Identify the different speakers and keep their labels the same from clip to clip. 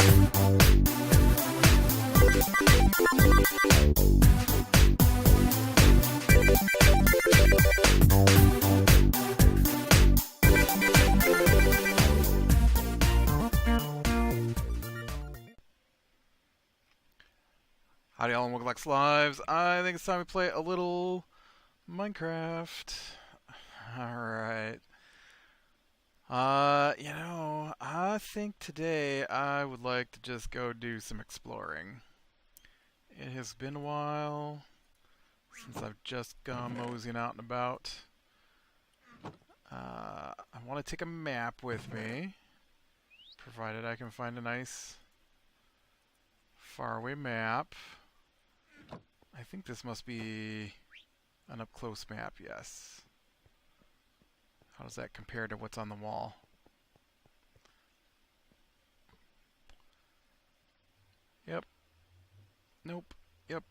Speaker 1: Howdy all and welcome back to Lives. I think it's time we play a little Minecraft. Alright. I think today I would like to just go do some exploring. It has been a while since I've just gone moseying out and about. I want to take a map with me, provided I can find a nice faraway map. I think this must be an up-close map, yes. How does that compare to what's on the wall? Yep. Nope. Yep.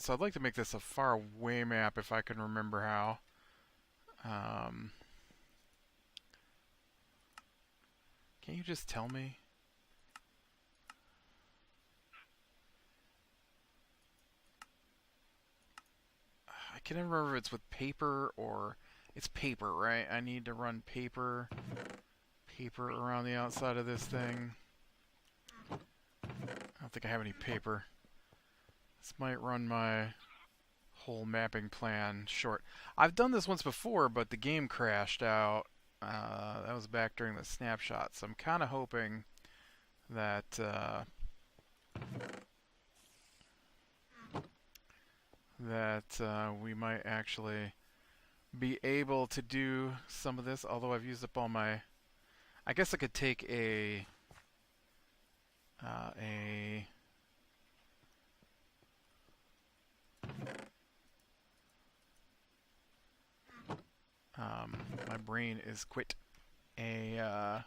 Speaker 1: So I'd like to make this a far-away map if I can remember how. Can you just tell me? I can't remember if it's with paper or... It's paper, right? I need to run paper around the outside of this thing. I don't think I have any paper. This might run my whole mapping plan short. I've done this once before, but the game crashed out. That was back during the snapshot, so I'm kind of hoping that we might actually be able to do some of this, although I've used up all my... I guess I could take a my brain is quit. What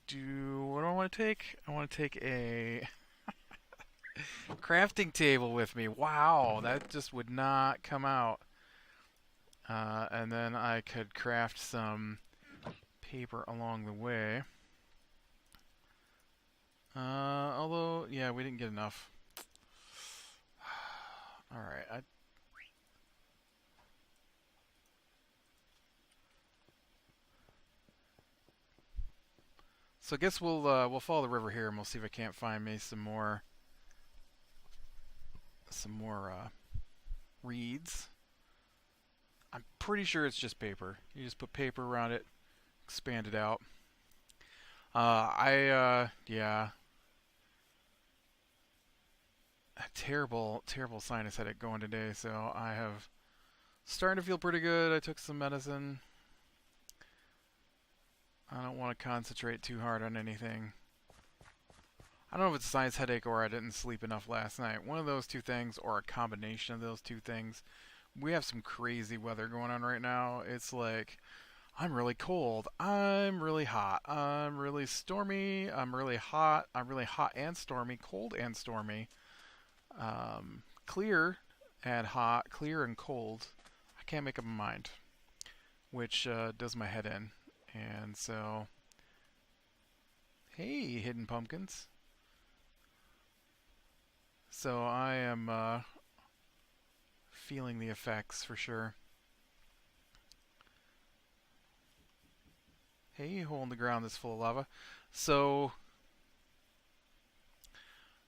Speaker 1: do I want to take? I want to take a crafting table with me. Wow, that just would not come out. And then I could craft some paper along the way. Although, yeah, we didn't get enough. Alright, so I guess we'll follow the river here and we'll see if I can't find me some more reeds. I'm pretty sure it's just paper. You just put paper around it, expand it out. Yeah. A terrible sinus headache going today, so I have starting to feel pretty good. I took some medicine. I don't want to concentrate too hard on anything. I don't know if it's a sinus headache or I didn't sleep enough last night. One of those two things, or a combination of those two things. We have some crazy weather going on right now. It's like, I'm really cold, I'm really hot, I'm really stormy, I'm really hot and stormy, cold and stormy, clear and hot, clear and cold. I can't make up my mind, which does my head in. And so, hey, hidden pumpkins. So I am feeling the effects for sure. Hey, hole in the ground that's full of lava. So,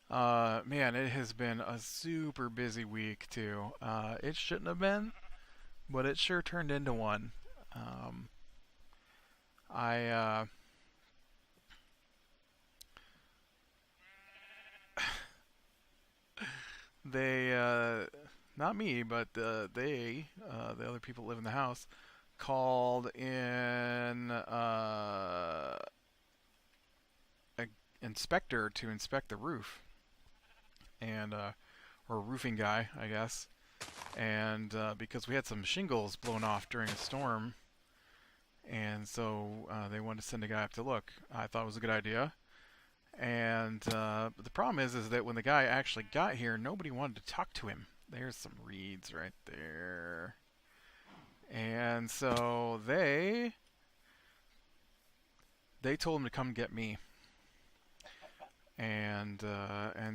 Speaker 1: man, it has been a super busy week too. It shouldn't have been, but it sure turned into one. They, not me, but the other people that live in the house, called in an inspector to inspect the roof, and or a roofing guy, I guess, and because we had some shingles blown off during a storm, and so they wanted to send a guy up to look. I thought it was a good idea. And but the problem is that when the guy actually got here, nobody wanted to talk to him. There's some reeds right there. And so they told him to come get me. And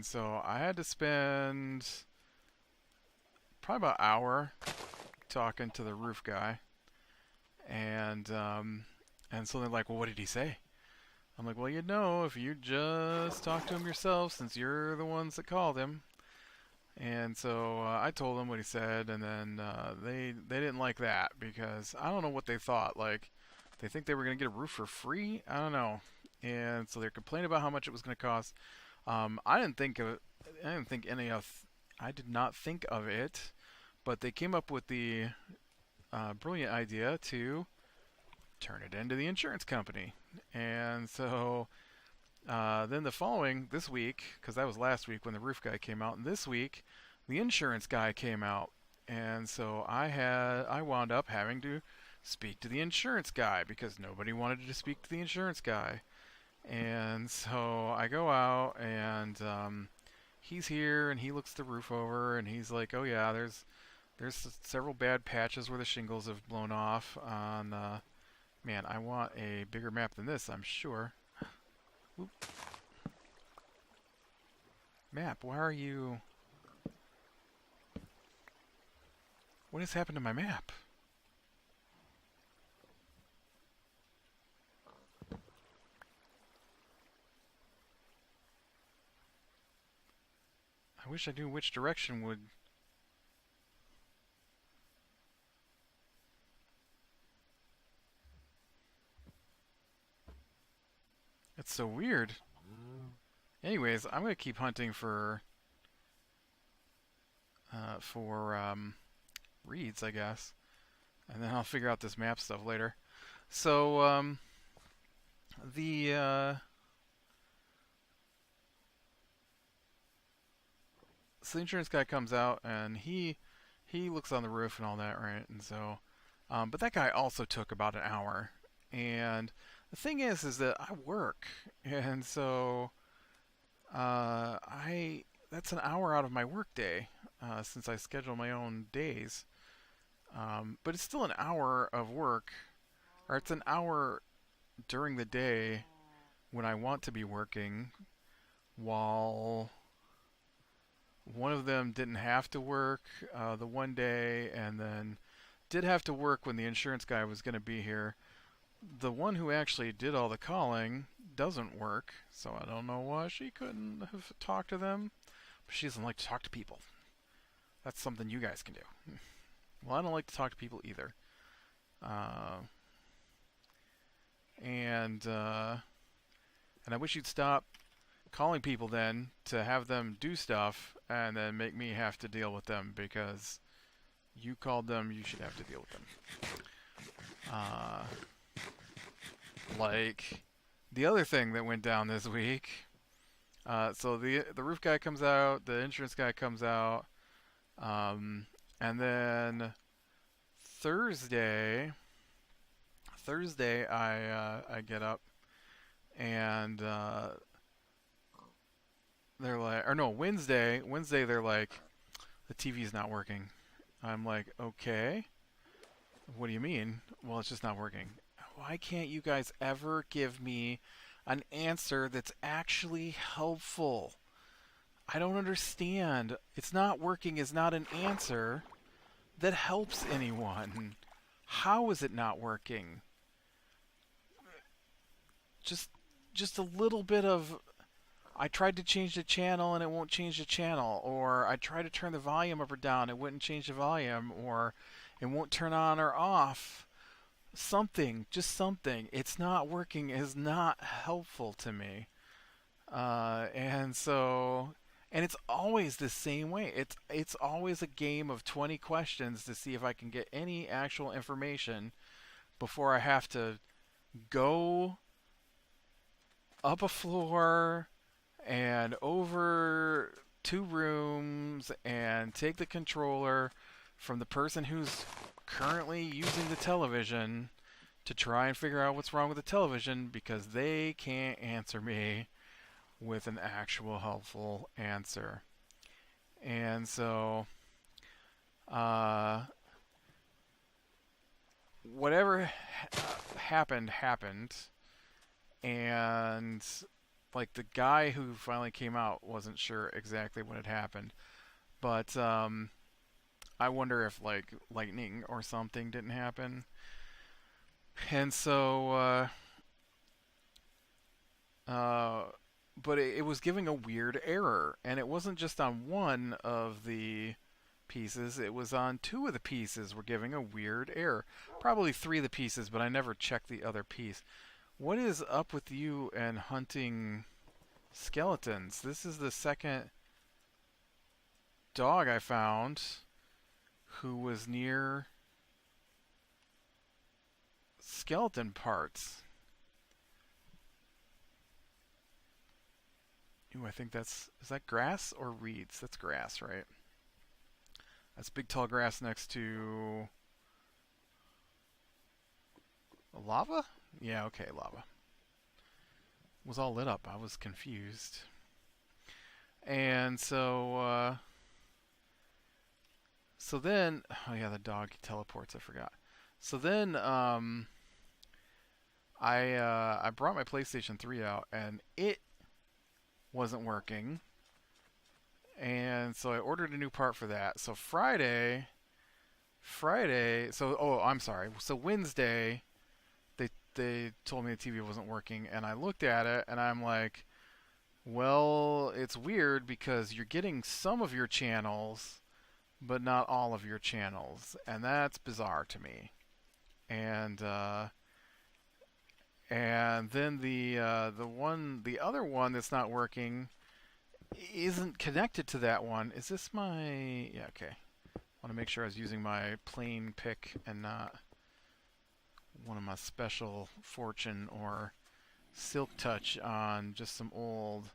Speaker 1: so I had to spend probably about an hour talking to the roof guy. And so they're like, well, what did he say? I'm like, well, if you just talk to him yourself, since you're the ones that called him. And so I told them what he said, and then they didn't like that because I don't know what they thought. Like, they think they were going to get a roof for free? I don't know. And so they're complaining about how much it was going to cost. I didn't think of it. I didn't think any of. I did not think of it, but they came up with the brilliant idea to turn it into the insurance company. And so then this week, because that was last week when the roof guy came out, and this week the insurance guy came out, and so I wound up having to speak to the insurance guy because nobody wanted to speak to the insurance guy. And so I go out, and he's here, and he looks the roof over, and he's like, "Oh yeah, there's several bad patches where the shingles have blown off on." Man, I want a bigger map than this, I'm sure. Oop. Map, why are you... What has happened to my map? I wish I knew which direction would... It's so weird. Anyways, I'm gonna keep hunting for reeds, I guess, and then I'll figure out this map stuff later. So the so the insurance guy comes out, and he looks on the roof and all that, right? And so, but that guy also took about an hour. And the thing is that I work, and so I that's an hour out of my work day since I schedule my own days. But it's still an hour of work, or it's an hour during the day when I want to be working, while one of them didn't have to work the one day, and then did have to work when the insurance guy was going to be here. The one who actually did all the calling doesn't work, so I don't know why she couldn't have talked to them. But she doesn't like to talk to people. That's something you guys can do. Well, I don't like to talk to people either. Uh, and I wish you'd stop calling people then to have them do stuff and then make me have to deal with them because you called them, you should have to deal with them. Like the other thing that went down this week. So the roof guy comes out, the insurance guy comes out, and then Thursday I get up and they're like, or no, Wednesday they're like, the TV's not working. I'm like, okay, what do you mean? Well, it's just not working. Why can't you guys ever give me an answer that's actually helpful? I don't understand. It's not working is not an answer that helps anyone. How is it not working? Just a little bit of I tried to change the channel and it won't change the channel, or I tried to turn the volume up or down, it wouldn't change the volume, or it won't turn on or off. Something, just something. It's not working is not helpful to me. And so, and it's always the same way. It's always a game of 20 questions to see if I can get any actual information before I have to go up a floor and over 2 rooms and take the controller from the person who's currently using the television to try and figure out what's wrong with the television because they can't answer me with an actual helpful answer. And so whatever happened, and like the guy who finally came out wasn't sure exactly what had happened, but I wonder if like lightning or something didn't happen, and so uh, but it was giving a weird error, and it wasn't just on one of the pieces, it was on two of the pieces were giving a weird error. Probably three of the pieces, but I never checked the other piece. What is up with you and hunting skeletons? This is the second dog I found who was near skeleton parts. Ooh, I think is that grass or reeds? That's grass, right? That's big tall grass next to lava? Yeah, okay, lava. It was all lit up. I was confused. And so then, oh yeah, the dog teleports. I forgot. So then, I brought my PlayStation 3 out, and it wasn't working. And so I ordered a new part for that. So Friday, so oh, I'm sorry. So Wednesday, they told me the TV wasn't working, and I looked at it, and I'm like, well, it's weird because you're getting some of your channels, but not all of your channels, and that's bizarre to me. And then the other one that's not working isn't connected to that one. Is this my... Yeah, okay. I want to make sure I was using my plain pick and not one of my special fortune or silk touch on just some old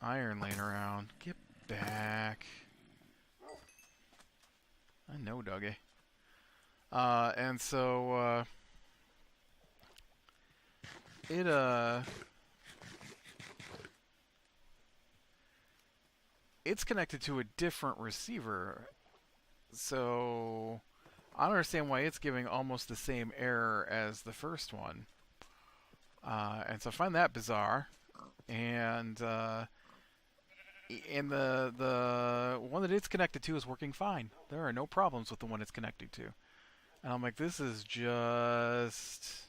Speaker 1: iron laying around. Get back. I know, Dougie. And so it's connected to a different receiver, so I don't understand why it's giving almost the same error as the first one. And so I find that bizarre. And the one that it's connected to is working fine. There are no problems with the one it's connected to. And I'm like, this is just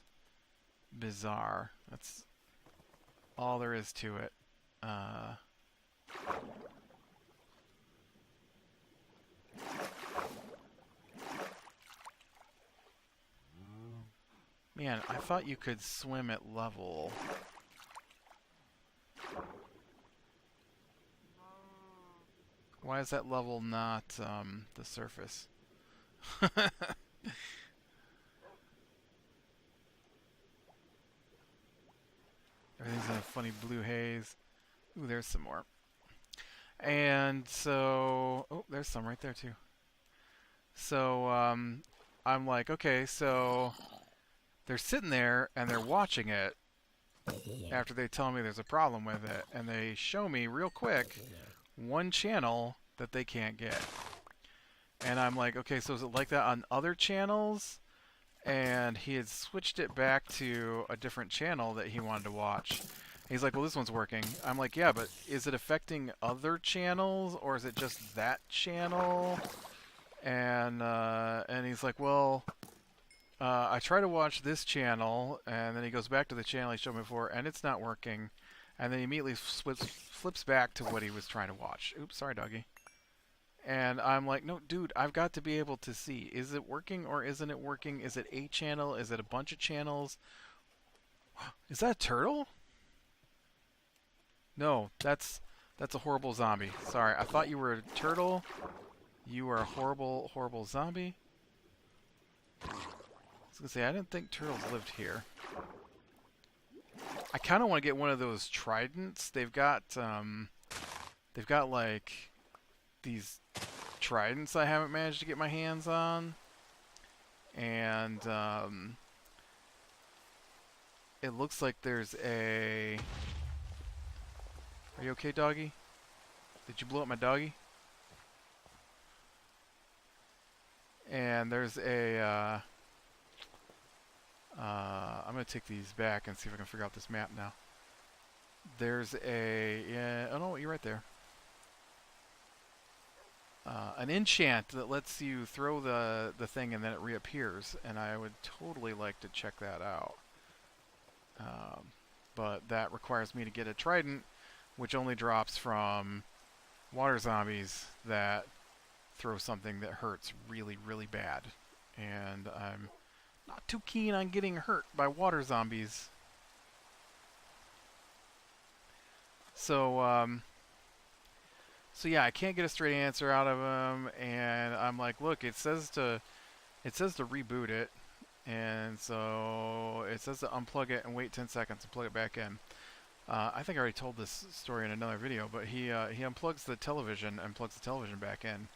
Speaker 1: bizarre. That's all there is to it. Man, I thought you could swim at level. Why is that level not the surface? Everything's in a funny blue haze. Ooh, there's some more. And so... Oh, there's some right there, too. So, I'm like, okay, so... They're sitting there, and they're watching it after they tell me there's a problem with it. And they show me, real quick, one channel that they can't get. And I'm like, okay, so is it like that on other channels? And he had switched it back to a different channel that he wanted to watch. He's like, well, this one's working. I'm like, yeah, but is it affecting other channels, or is it just that channel? And he's like, well, I try to watch this channel, and then he goes back to the channel he showed me before, and it's not working. And then he immediately flips back to what he was trying to watch. Oops, sorry, doggy. And I'm like, no, dude, I've got to be able to see. Is it working or isn't it working? Is it a channel? Is it a bunch of channels? Is that a turtle? No, that's a horrible zombie. Sorry, I thought you were a turtle. You are a horrible, horrible zombie. I was gonna say, I didn't think turtles lived here. I kind of want to get one of those tridents. They've got like these tridents I haven't managed to get my hands on, and it looks like there's a... Are you okay, doggy? Did you blow up my doggy? And there's a I'm going to take these back and see if I can figure out this map now. There's a... Yeah, oh no, you're right there. An enchant that lets you throw the thing and then it reappears, and I would totally like to check that out. But that requires me to get a trident, which only drops from water zombies that throw something that hurts really, really bad. And I'm not too keen on getting hurt by water zombies. So, so yeah, I can't get a straight answer out of him, and I'm like, look, it says to reboot it, and so it says to unplug it and wait 10 seconds and plug it back in. I think I already told this story in another video, but he unplugs the television and plugs the television back in,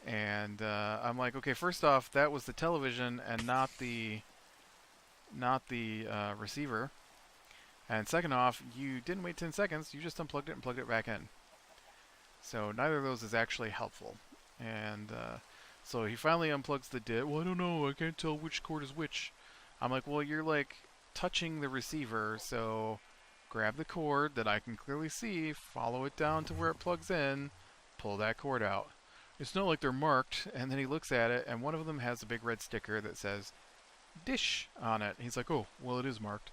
Speaker 1: and I'm like, okay, first off, that was the television and not the receiver, and second off, you didn't wait 10 seconds, you just unplugged it and plugged it back in. So neither of those is actually helpful. And so he finally unplugs the disc. Well, I don't know. I can't tell which cord is which. I'm like, well, you're like touching the receiver, so grab the cord that I can clearly see, follow it down to where it plugs in, pull that cord out. It's not like they're marked. And then he looks at it, and one of them has a big red sticker that says dish on it. He's like, oh, well, it is marked.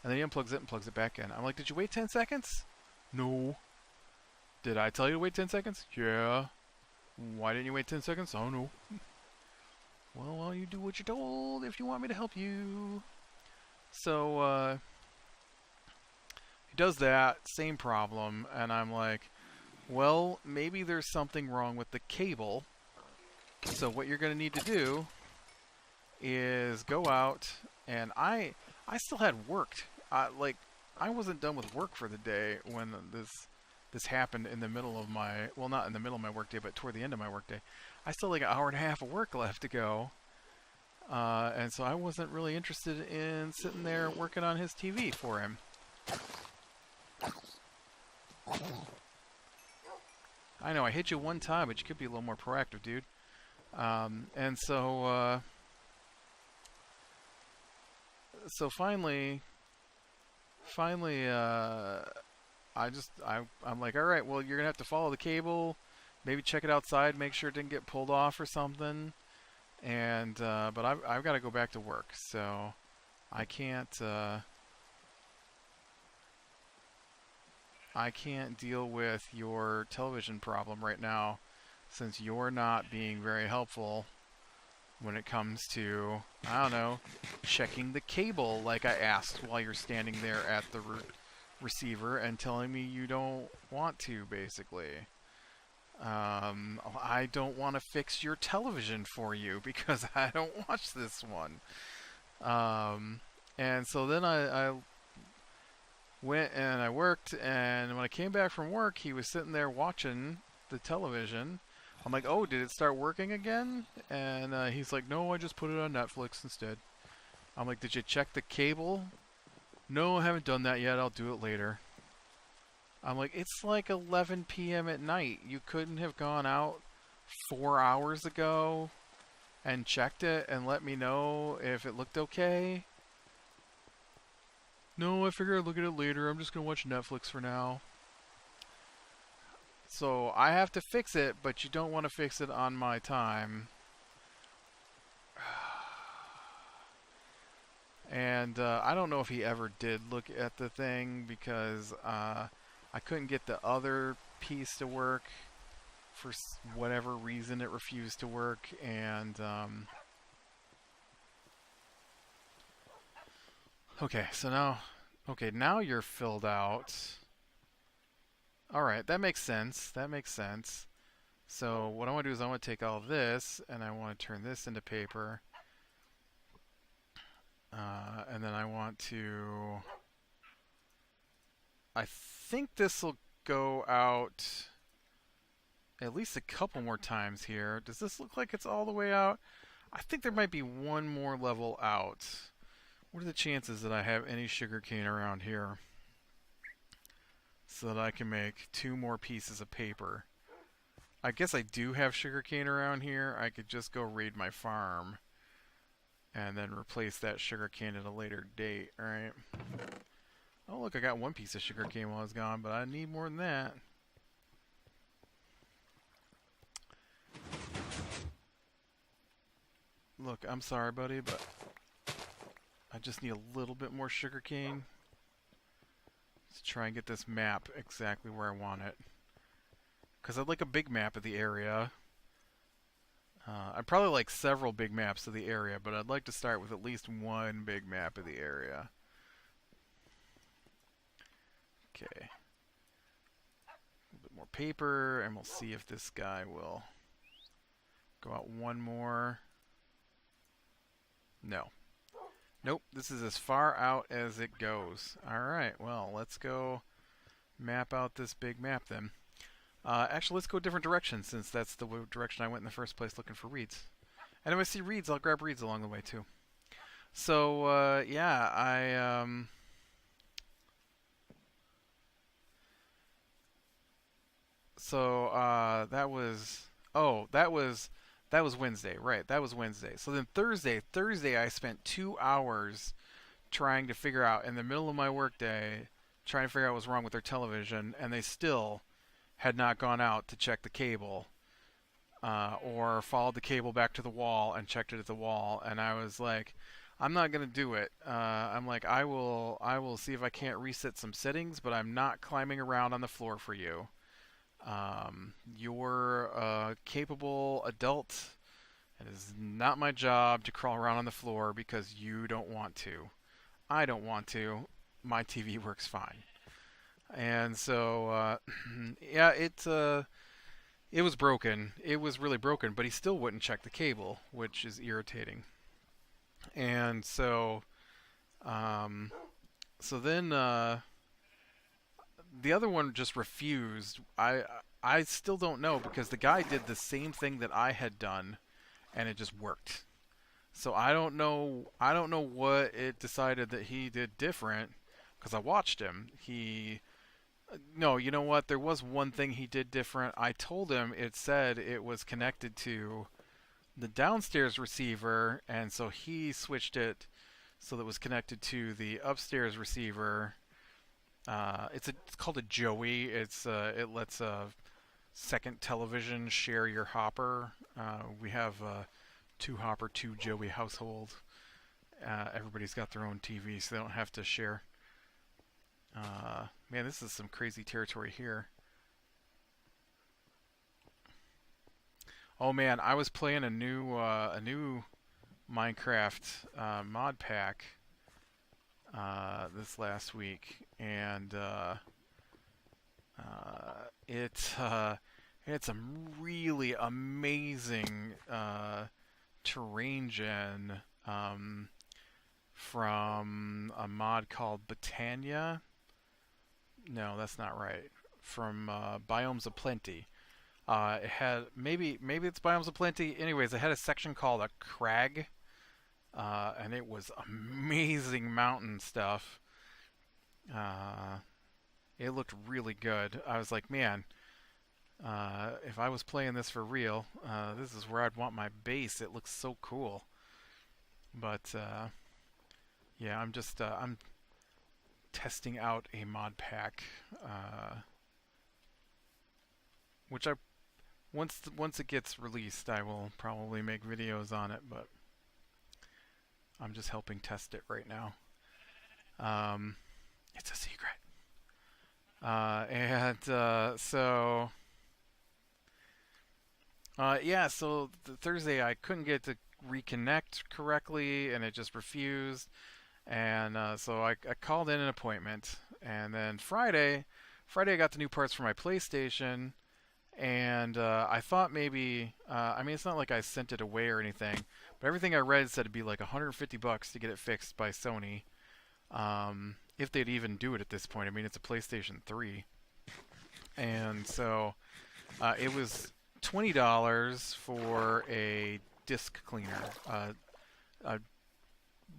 Speaker 1: And then he unplugs it and plugs it back in. I'm like, did you wait 10 seconds? No. Did I tell you to wait 10 seconds? Yeah. Why didn't you wait 10 seconds? I don't know. Well, you do what you're told if you want me to help you. So, he does that, same problem, and I'm like, well, maybe there's something wrong with the cable. So what you're going to need to do is go out, and I still had work. Like, I wasn't done with work for the day when this happened in the middle of my, well, not in the middle of my workday, but toward the end of my workday. I still had like an hour and a half of work left to go. And so I wasn't really interested in sitting there working on his TV for him. I know, I hit you one time, but you could be a little more proactive, dude. And so, so finally, I'm like, all right, well, you're gonna have to follow the cable, maybe check it outside, make sure it didn't get pulled off or something. And but I've got to go back to work, so I can't deal with your television problem right now, since you're not being very helpful when it comes to, I don't know, checking the cable like I asked while you're standing there at the receiver and telling me you don't want to, basically. I don't want to fix your television for you because I don't watch this one. And so then I went and I worked, and when I came back from work, he was sitting there watching the television. I'm like, oh, did it start working again? And he's like, no, I just put it on Netflix instead. I'm like, did you check the cable? No, I haven't done that yet. I'll do it later. I'm like, it's like 11 p.m. at night. You couldn't have gone out 4 hours ago and checked it and let me know if it looked okay? No, I figured I'd look at it later. I'm just going to watch Netflix for now. So I have to fix it, but you don't want to fix it on my time. And I don't know if he ever did look at the thing because I couldn't get the other piece to work. For whatever reason, it refused to work. And okay, so now you're filled out. All right, that makes sense. That makes sense. So what I want to do is I want to take all of this and I want to turn this into paper. And then I want to... I think this will go out at least a couple more times here. Does this look like it's all the way out? I think there might be one more level out. What are the chances that I have any sugarcane around here so that I can make 2 more pieces of paper? I guess I do have sugarcane around here. I could just go raid my farm. and then replace that sugarcane at a later date. All right. Oh, look, I got one piece of sugarcane while I was gone, but I need more than that. Look, I'm sorry, buddy, but I just need a little bit more sugarcane to try and get this map exactly where I want it. Because I'd like a big map of the area. I'd probably like several big maps of the area, but I'd like to start with at least one big map of the area. Okay. A bit more paper, and we'll see if this guy will go out one more. No. Nope, this is as far out as it goes. Alright, well, let's go map out this big map then. Actually, let's go a different direction, since that's the direction I went in the first place looking for reeds. And if I see reeds, I'll grab reeds along the way, too. So, yeah, that was... Oh, that was Wednesday, right? That was Wednesday. So then Thursday, I spent 2 hours trying to figure out, in the middle of my workday, trying to figure out what was wrong with their television, and they still had not gone out to check the cable, or followed the cable back to the wall and checked it at the wall. And I was like, I'm not gonna do it. I'm like, I will see if I can't reset some settings, but I'm not climbing around on the floor for you. You're a capable adult. It is not my job to crawl around on the floor because you don't want to. I don't want to. My TV works fine. And so, yeah, it was broken. It was really broken, but he still wouldn't check the cable, which is irritating. And so, then the other one just refused. I still don't know, because the guy did the same thing that I had done, and it just worked. So I don't know what it decided that he did different, because I watched him. No, you know what? There was one thing he did different. I told him it said it was connected to the downstairs receiver, and so he switched it so that it was connected to the upstairs receiver. It's called a Joey. It lets a second television share your hopper. We have a 2-hopper, 2 Joey household. Everybody's got their own TV, so they don't have to share. Man, this is some crazy territory here. Oh man, I was playing a new Minecraft mod pack this last week, and it had some really amazing terrain gen from a mod called Botania. No, that's not right. From Biomes of Plenty. It had maybe it's Biomes of Plenty. Anyways, it had a section called a crag, and it was amazing mountain stuff. It looked really good. I was like, man, if I was playing this for real, this is where I'd want my base. It looks so cool. But yeah, I'm testing out a mod pack, which once it gets released, I will probably make videos on it, but I'm just helping test it right now. It's a secret. Yeah, so Thursday I couldn't get to reconnect correctly, and it just refused. And so I called in an appointment, and then Friday I got the new parts for my PlayStation, and I thought maybe, I mean, it's not like I sent it away or anything, but everything I read said it'd be like $150 to get it fixed by Sony, if they'd even do it at this point. I mean, it's a PlayStation 3, and so it was $20 for a disc cleaner, a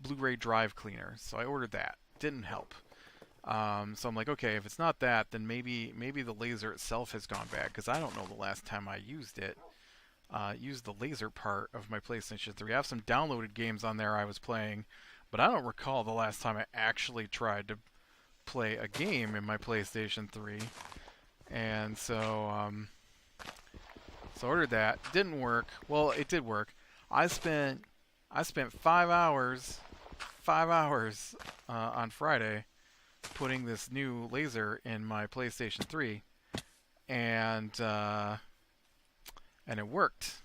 Speaker 1: Blu-ray drive cleaner. So I ordered that. Didn't help. So I'm like, okay, if it's not that, then maybe the laser itself has gone bad, because I don't know the last time I used it. use the laser part of my PlayStation 3. I have some downloaded games on there I was playing, but I don't recall the last time I actually tried to play a game in my PlayStation 3. And so ordered that. Didn't work. Well, it did work. I spent 5 hours on Friday putting this new laser in my PlayStation 3, and it worked,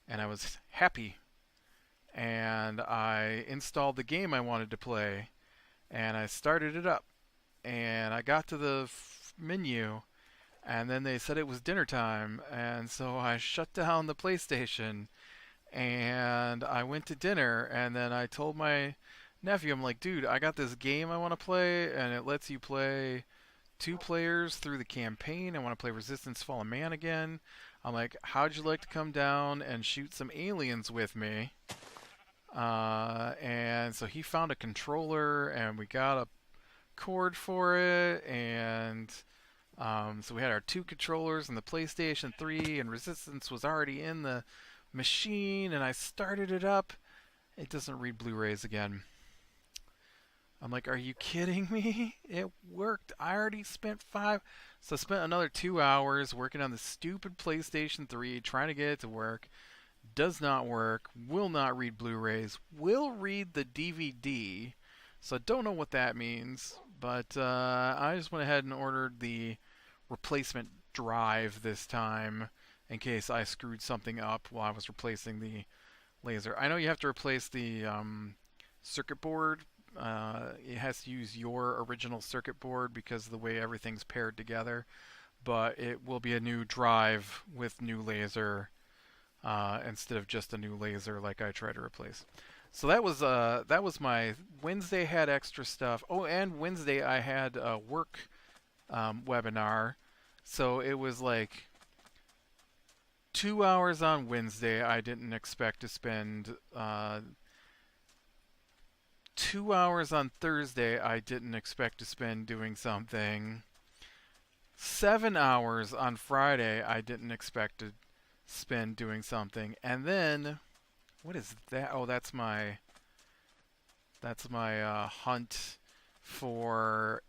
Speaker 1: and I was happy. And I installed the game I wanted to play, and I started it up, and I got to the menu, and then they said it was dinner time, and so I shut down the PlayStation, and I went to dinner, and then I told my nephew, I'm like, dude, I got this game I want to play, and it lets you play 2 players through the campaign. I want to play Resistance Fallen Man again. I'm like, how'd you like to come down and shoot some aliens with me? And so he found a controller, and we got a cord for it, and so we had our 2 controllers and the PlayStation 3, and Resistance was already in the machine, and I started it up. It doesn't read Blu-rays again. I'm like, are you kidding me? It worked. I already spent 5. So I spent another 2 hours working on the stupid PlayStation 3, trying to get it to work. Does not work. Will not read Blu-rays. Will read the DVD. So I don't know what that means. But I just went ahead and ordered the replacement drive this time, in case I screwed something up while I was replacing the laser. I know you have to replace the circuit board. It has to use your original circuit board because of the way everything's paired together. But it will be a new drive with new laser instead of just a new laser like I tried to replace. So that was my Wednesday. Had extra stuff. Oh, and Wednesday I had a work webinar. So it was like 2 hours on Wednesday. I didn't expect to spend 2 hours on Thursday. I didn't expect to spend doing something. 7 hours on Friday. I didn't expect to spend doing something. And then, what is that? Oh, that's my hunt for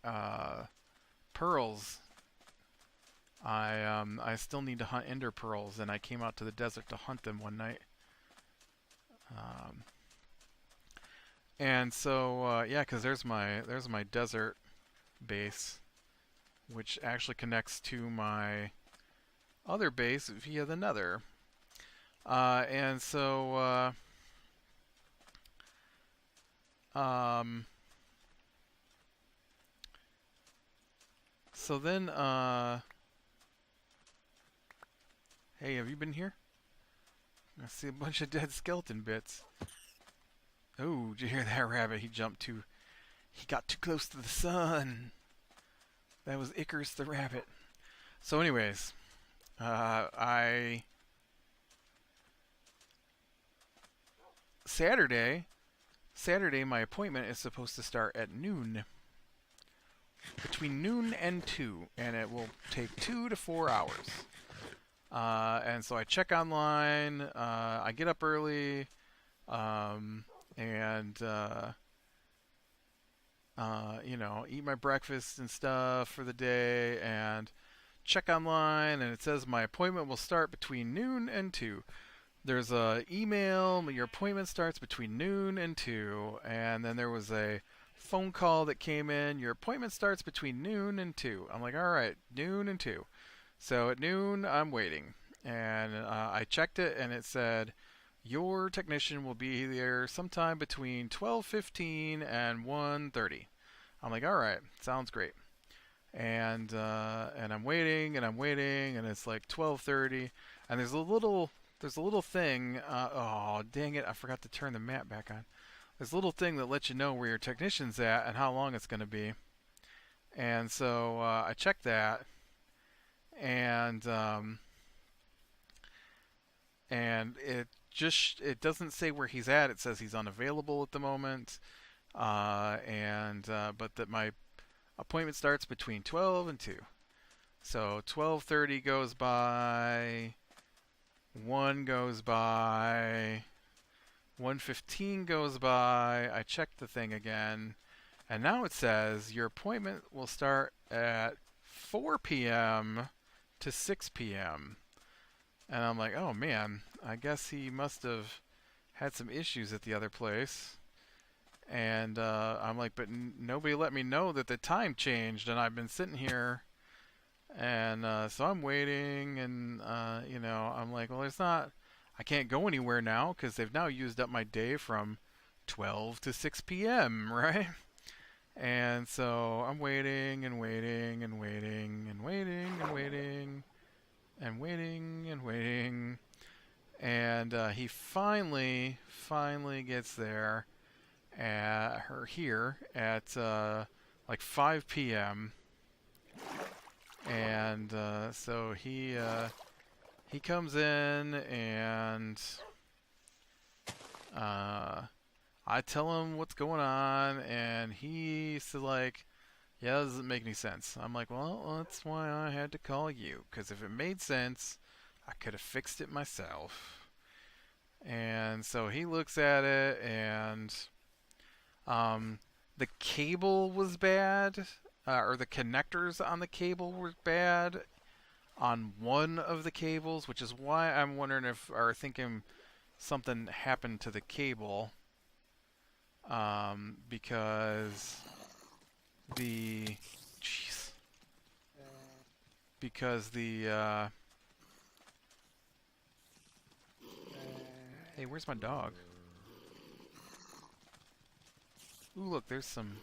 Speaker 1: pearls. I still need to hunt ender pearls, and I came out to the desert to hunt them one night. And so yeah, because there's my desert base, which actually connects to my other base via the nether. And so so then hey, have you been here? I see a bunch of dead skeleton bits. Oh, did you hear that rabbit? He got too close to the sun. That was Icarus the rabbit. So anyways, Saturday, my appointment is supposed to start at noon. Between noon and 2, and it will take 2 to 4 hours. And so I check online, I get up early, and you know, eat my breakfast and stuff for the day, and check online, and it says my appointment will start between noon and 2. There's a email, your appointment starts between noon and 2, and then there was a phone call that came in, your appointment starts between noon and 2. I'm like, alright, noon and 2. So at noon, I'm waiting, and I checked it, and it said, your technician will be there sometime between 12:15 and 1:30. I'm like, alright, sounds great. And I'm waiting, and it's like 12:30, and there's a little thing, oh, dang it, I forgot to turn the map back on. There's a little thing that lets you know where your technician's at and how long it's going to be. And so I checked that, and it doesn't say where he's at. It says he's unavailable at the moment, but that my appointment starts between 12 and 2. So 12:30 goes by, 1 goes by. 1:15 goes by. I check the thing again. And now it says your appointment will start at 4 p.m. to 6 p.m. And I'm like, oh man, I guess he must have had some issues at the other place. And I'm like, but nobody let me know that the time changed, and I've been sitting here, and so I'm waiting, and I'm like, well, I can't go anywhere now because they've now used up my day from 12 to 6 p.m., right? And so I'm waiting and waiting and waiting and waiting and waiting and waiting and waiting, and he finally gets there here at like 5 p.m. And so he comes in, and I tell him what's going on, and he's like, yeah, that doesn't make any sense. I'm like, well, that's why I had to call you, because if it made sense, I could have fixed it myself. And so he looks at it, and the cable was bad, or the connectors on the cable were bad on one of the cables, which is why I'm wondering or thinking something happened to the cable, because the, jeez, because the, hey, where's my dog? Ooh, look, there's some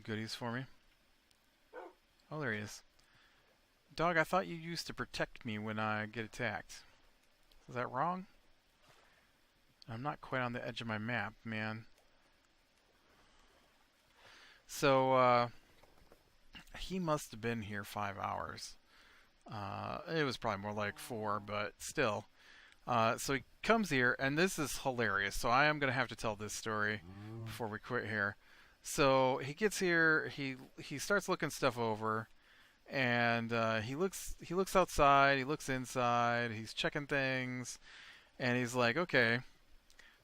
Speaker 1: goodies for me. Oh, there he is. Dog, I thought you used to protect me when I get attacked. Is that wrong? I'm not quite on the edge of my map, man. So, he must have been here 5 hours. It was probably more like 4, but still. So he comes here, and this is hilarious. So I am going to have to tell this story before we quit here. So he gets here, he starts looking stuff over, and he looks outside, he looks inside, he's checking things, and he's like, okay,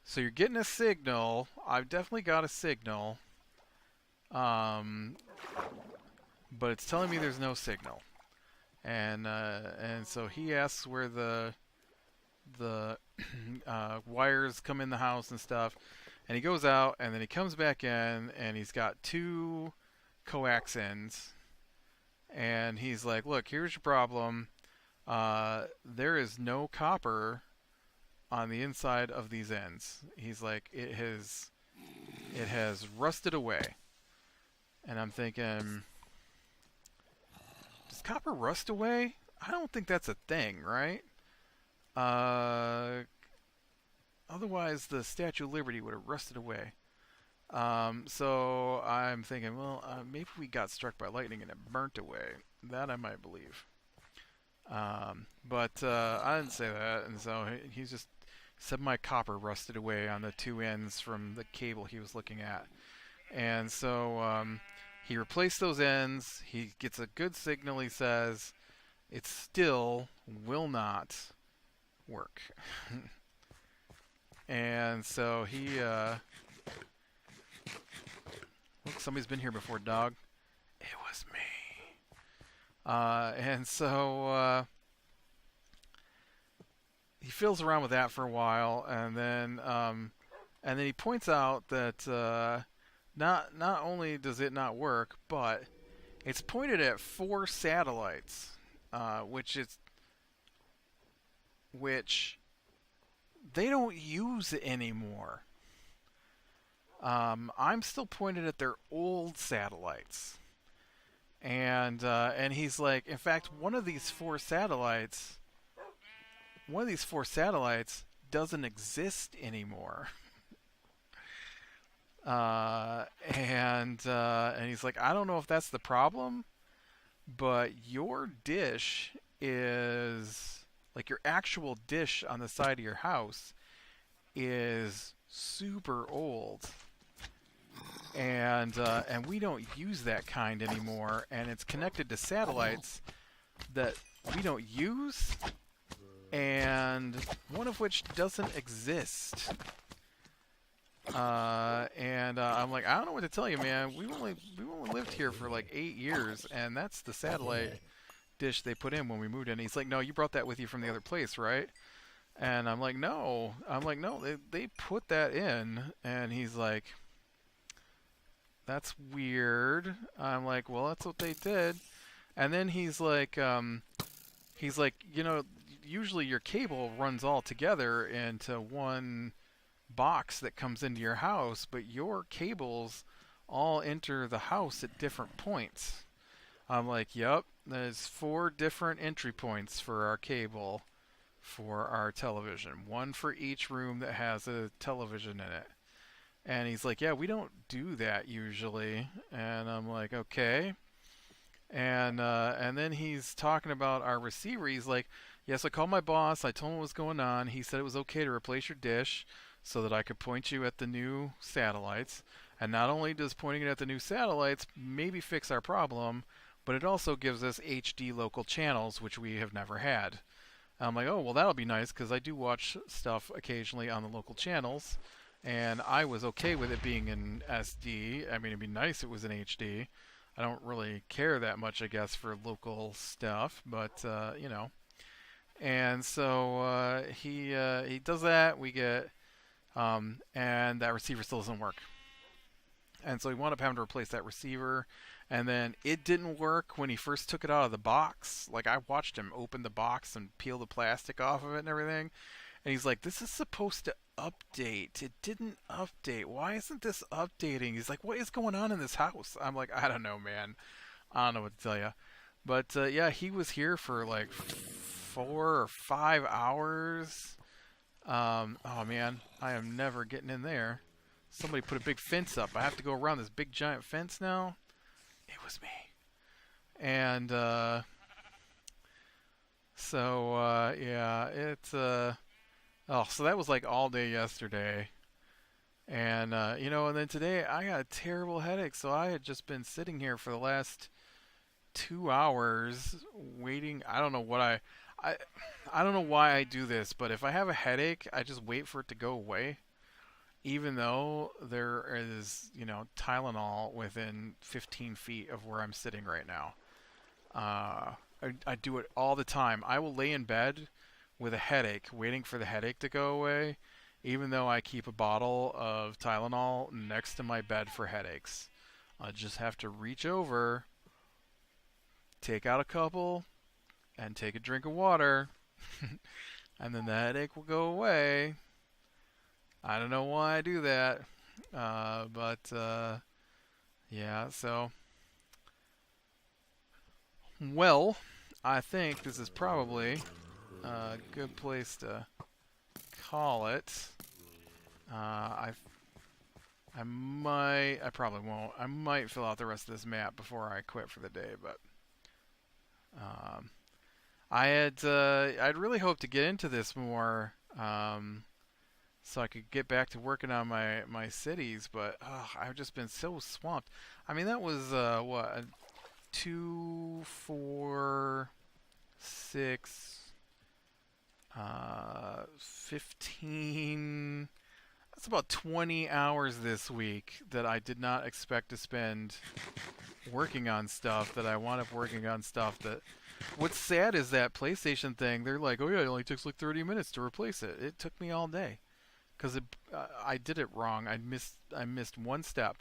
Speaker 1: so you're getting a signal. I've definitely got a signal, but it's telling me there's no signal. And so he asks where the wires come in the house and stuff, and he goes out, and then he comes back in, and he's got 2 coax ends, and he's like, look, here's your problem. There is no copper on the inside of these ends. He's like, it has rusted away. And I'm thinking, does copper rust away? I don't think that's a thing, right? Otherwise, the Statue of Liberty would have rusted away. So I'm thinking, well, maybe we got struck by lightning and it burnt away. That I might believe. But I didn't say that, and so he's just said my copper rusted away on the 2 ends from the cable he was looking at. And so he replaced those ends. He gets a good signal, he says. It still will not work. And so he look, somebody's been here before, dog. It was me. And so he fiddles around with that for a while, and then he points out that not only does it not work, but it's pointed at 4 satellites, which they don't use anymore. I'm still pointed at their old satellites, and he's like, in fact, one of these four satellites doesn't exist anymore. And he's like, I don't know if that's the problem, but your dish is, like, your actual dish on the side of your house is super old. and we don't use that kind anymore, and it's connected to satellites that we don't use, and one of which doesn't exist. I'm like, I don't know what to tell you, man. We only lived here for like 8 years, and that's the satellite dish they put in when we moved in. He's like, no, you brought that with you from the other place, right? And I'm like, no. They put that in. And he's like, that's weird. I'm like, well, that's what they did. And then he's like, you know, usually your cable runs all together into one box that comes into your house, but your cables all enter the house at different points. I'm like, yep, there's 4 different entry points for our cable for our television. One for each room that has a television in it. And he's like, yeah, we don't do that usually. And I'm like, okay. And then he's talking about our receiver. He's like, yes, I called my boss. I told him what was going on. He said it was okay to replace your dish so that I could point you at the new satellites. And not only does pointing it at the new satellites maybe fix our problem, but it also gives us HD local channels, which we have never had. I'm like, oh, well, that'll be nice, because I do watch stuff occasionally on the local channels, and I was okay with it being in SD. I mean, it'd be nice if it was in HD. I don't really care that much, I guess, for local stuff, but, you know. And so he does that. We get, and that receiver still doesn't work. And so he wound up having to replace that receiver. And then it didn't work when he first took it out of the box. Like, I watched him open the box and peel the plastic off of it and everything. And he's like, this is supposed to update. It didn't update. Why isn't this updating? He's like, what is going on in this house? I'm like, I don't know, man. I don't know what to tell you. But, yeah, he was here for like 4 or 5 hours. Oh, man. I am never getting in there. Somebody put a big fence up. I have to go around this big giant fence now. It was me. And so yeah, it's oh, so that was like all day yesterday. And you know, and then today I got a terrible headache, so I had just been sitting here for the last 2 hours waiting. I don't know what I don't know why I do this, but if I have a headache, I just wait for it to go away. Even though there is, you know, Tylenol within 15 feet of where I'm sitting right now. I do it all the time. I will lay in bed with a headache, waiting for the headache to go away, even though I keep a bottle of Tylenol next to my bed for headaches. I just have to reach over, take out a couple, and take a drink of water, and then the headache will go away. I don't know why I do that, but yeah, so, well, I think this is probably a good place to call it. I probably won't. I might fill out the rest of this map before I quit for the day, but I'd really hoped to get into this more, so I could get back to working on my cities, but I've just been so swamped. I mean, that was, 2, 4, 6, 15... That's about 20 hours this week that I did not expect to spend working on stuff, that I wound up working on stuff that... What's sad is that PlayStation thing, they're like, oh yeah, it only takes like 30 minutes to replace it. It took me all day. Because I did it wrong. I missed one step,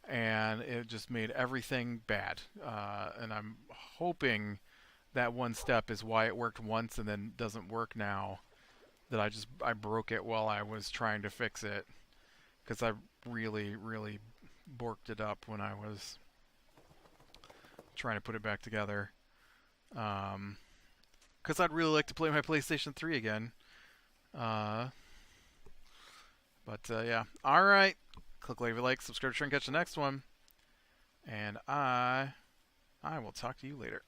Speaker 1: and it just made everything bad. And I'm hoping that one step is why it worked once and then doesn't work now. That I broke it while I was trying to fix it, because I really borked it up when I was trying to put it back together. Because I'd really like to play my PlayStation 3 again. But, yeah. Alright. Click like, subscribe, share, and catch the next one. And I will talk to you later.